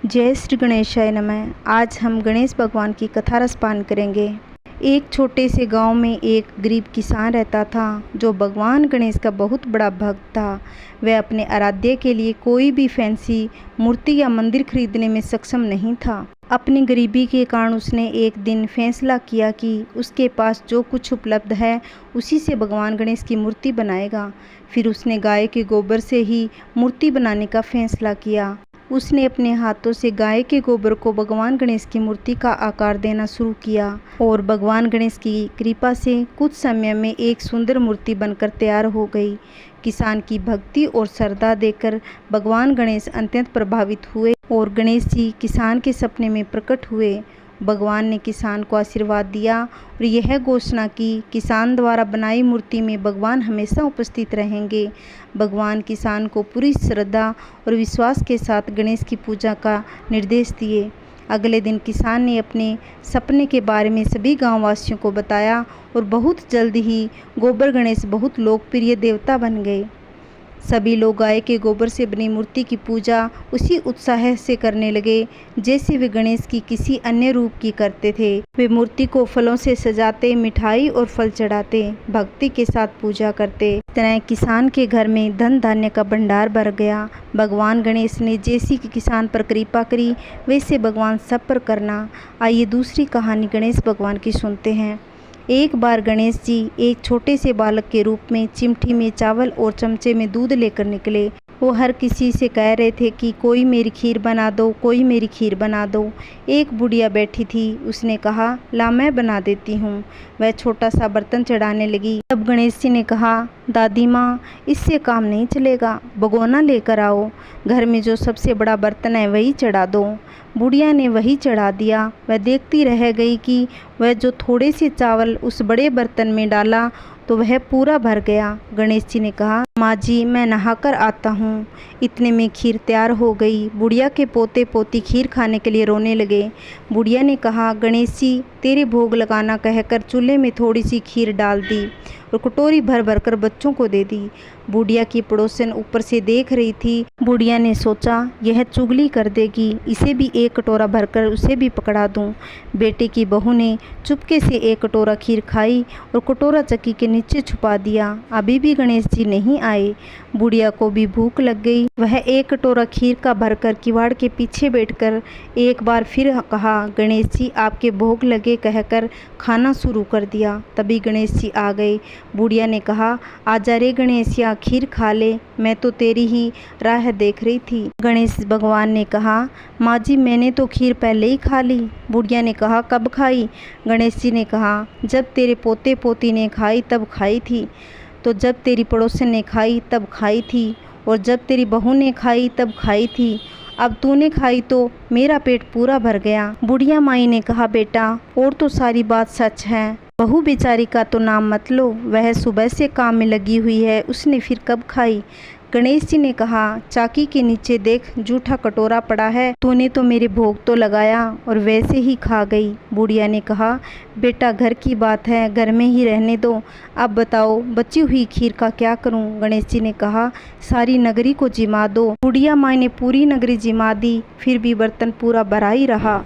जय श्री गणेशाय नमः। आज हम गणेश भगवान की कथा रसपान करेंगे। एक छोटे से गांव में एक गरीब किसान रहता था जो भगवान गणेश का बहुत बड़ा भक्त था। वह अपने आराध्य के लिए कोई भी फैंसी मूर्ति या मंदिर खरीदने में सक्षम नहीं था। अपनी गरीबी के कारण उसने एक दिन फैसला किया कि उसके पास जो कुछ उपलब्ध है उसी से भगवान गणेश की मूर्ति बनाएगा। फिर उसने गाय के गोबर से ही मूर्ति बनाने का फैसला किया। उसने अपने हाथों से गाय के गोबर को भगवान गणेश की मूर्ति का आकार देना शुरू किया और भगवान गणेश की कृपा से कुछ समय में एक सुंदर मूर्ति बनकर तैयार हो गई। किसान की भक्ति और श्रद्धा देखकर भगवान गणेश अत्यंत प्रभावित हुए और गणेश जी किसान के सपने में प्रकट हुए। भगवान ने किसान को आशीर्वाद दिया और यह घोषणा की किसान द्वारा बनाई मूर्ति में भगवान हमेशा उपस्थित रहेंगे। भगवान किसान को पूरी श्रद्धा और विश्वास के साथ गणेश की पूजा का निर्देश दिए। अगले दिन किसान ने अपने सपने के बारे में सभी गांववासियों को बताया और बहुत जल्द ही गोबर गणेश बहुत लोकप्रिय देवता बन गए। सभी लोग गाय के गोबर से बनी मूर्ति की पूजा उसी उत्साह से करने लगे जैसे वे गणेश की किसी अन्य रूप की करते थे। वे मूर्ति को फलों से सजाते, मिठाई और फल चढ़ाते, भक्ति के साथ पूजा करते। इस तरह किसान के घर में धन धान्य का भंडार भर गया। भगवान गणेश ने जैसी कि किसान पर कृपा करी वैसे भगवान सब पर करना। आइए दूसरी कहानी गणेश भगवान की सुनते हैं। एक बार गणेश जी एक छोटे से बालक के रूप में चिमटी में चावल और चमचे में दूध लेकर निकले। वो हर किसी से कह रहे थे कि कोई मेरी खीर बना दो, कोई मेरी खीर बना दो। एक बुढ़िया बैठी थी, उसने कहा, ला मैं बना देती हूँ। वह छोटा सा बर्तन चढ़ाने लगी। तब गणेश जी ने कहा, दादी माँ, इससे काम नहीं चलेगा, भगोना लेकर आओ। घर में जो सबसे बड़ा बर्तन है वही चढ़ा दो। बुढ़िया ने वही चढ़ा दिया। वह देखती रह गई कि वह जो थोड़े से चावल उस बड़े बर्तन में डाला तो वह पूरा भर गया। गणेश जी ने कहा, माँ जी, मैं नहाकर आता हूँ। इतने में खीर तैयार हो गई। बुढ़िया के पोते पोती खीर खाने के लिए रोने लगे। बुढ़िया ने कहा, गणेश जी, तेरे भोग लगाना कहकर चूल्हे में थोड़ी सी खीर डाल दी और कटोरी भर भर कर बच्चों को दे दी। बुढ़िया की पड़ोसन ऊपर से देख रही थी। बुढ़िया ने सोचा, यह चुगली कर देगी, इसे भी एक कटोरा भरकर उसे भी पकड़ा दूं। बेटे की बहू ने चुपके से एक कटोरा खीर खाई और कटोरा चक्की के नीचे छुपा दिया। अभी भी गणेश जी नहीं आए। बुढ़िया को भी भूख लग गई। वह एक कटोरा खीर का भरकर किवाड़ के पीछे बैठकर एक बार फिर कहा, गणेश जी, आपके भोग लगे कहकर खाना शुरू कर दिया। तभी गणेश जी आ गए। बुढ़िया ने कहा, आजा रे गणेश, या खीर खा ले, मैं तो तेरी ही राह देख रही थी। गणेश भगवान ने कहा, माँ जी, मैंने तो खीर पहले ही खा ली। बुढ़िया ने कहा, कब खाई? गणेश जी ने कहा, जब तेरे पोते पोती ने खाई तब खाई थी, तो जब तेरी पड़ोसन ने खाई तब खाई थी, और जब तेरी बहू ने खाई तब खाई थी। अब तूने खाई तो मेरा पेट पूरा भर गया। बुढ़िया माई ने कहा, बेटा, और तो सारी बात सच है। बहू बेचारी का तो नाम मत लो, वह सुबह से काम में लगी हुई है, उसने फिर कब खाई? गणेश जी ने कहा, चाकी के नीचे देख, जूठा कटोरा पड़ा है, तूने तो मेरे भोग तो लगाया और वैसे ही खा गई। बुढ़िया ने कहा, बेटा, घर की बात है, घर में ही रहने दो। अब बताओ, बची हुई खीर का क्या करूं? गणेश जी ने कहा, सारी नगरी को जिमा दो। बुढ़िया माँ ने पूरी नगरी जिमा दी, फिर भी बर्तन पूरा भरा ही रहा।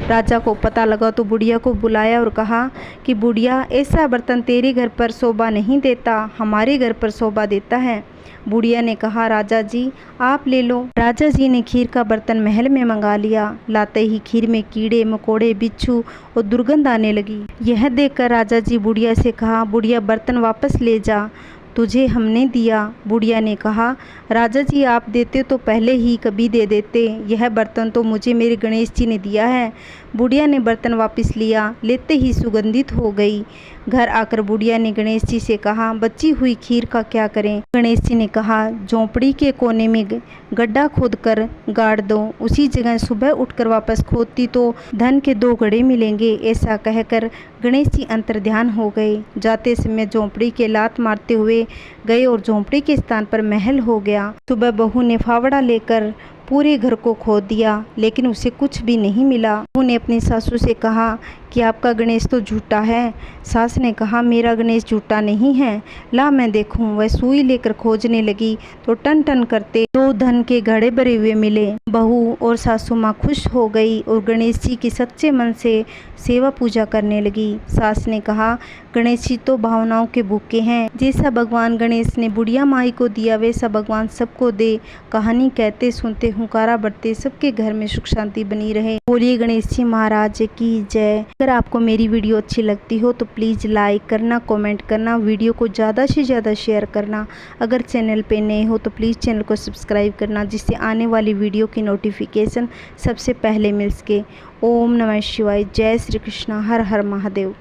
राजा को पता लगा तो बुढ़िया को बुलाया और कहा कि बुढ़िया, ऐसा बर्तन तेरे घर पर शोभा नहीं देता, हमारे घर पर शोभा देता है। बुढ़िया ने कहा, राजा जी, आप ले लो। राजा जी ने खीर का बर्तन महल में मंगा लिया। लाते ही खीर में कीड़े मकोड़े, बिच्छू और दुर्गंध आने लगी। यह देखकर राजा जी बुढ़िया से कहा, बुढ़िया, बर्तन वापस ले जा, तुझे हमने दिया। बुढ़िया ने कहा, राजा जी, आप देते तो पहले ही कभी दे देते, यह बर्तन तो मुझे मेरे गणेश जी ने दिया है। बुढ़िया ने बर्तन वापस लिया, लेते ही सुगंधित हो गई। घर आकर बुढ़िया ने गणेश जी से कहा, बची हुई खीर का क्या करें? गणेश जी ने कहा, झोंपड़ी के कोने में गड्ढा खोदकर गाड़ दो, उसी जगह सुबह उठकर वापस खोदती तो धन के 2 घड़े मिलेंगे। ऐसा कहकर गणेश जी अंतर्ध्यान हो गए। जाते समय झोंपड़ी के लात मारते हुए गए और झोंपड़ी के स्थान पर महल हो गया। सुबह बहू ने फावड़ा लेकर पूरे घर को खोद दिया, लेकिन उसे कुछ भी नहीं मिला। बहू ने अपनी सासू से कहा कि आपका गणेश तो झूठा है। सास ने कहा, मेरा गणेश झूठा नहीं है, ला मैं देखूं। वह सुई लेकर खोजने लगी तो टन टन करते 2 धन के घड़े भरे हुए मिले। बहू और सासू माँ खुश हो गई और गणेश जी की सच्चे मन से सेवा पूजा करने लगी। सास ने कहा, गणेश जी तो भावनाओं के भूखे हैं। जैसा भगवान गणेश ने बुढ़िया माई को दिया वैसा भगवान सबको दे। कहानी कहते सुनते हुंकारा बढ़ते, सबके घर में सुख शांति बनी रहे। बोलिए गणेश जी महाराज की जय। अगर आपको मेरी वीडियो अच्छी लगती हो तो प्लीज़ लाइक करना, कमेंट करना, वीडियो को ज़्यादा से ज़्यादा शेयर करना। अगर चैनल पे नए हो तो प्लीज़ चैनल को सब्सक्राइब करना, जिससे आने वाली वीडियो की नोटिफिकेशन सबसे पहले मिल सके। ओम नमः शिवाय। जय श्री कृष्ण। हर हर महादेव।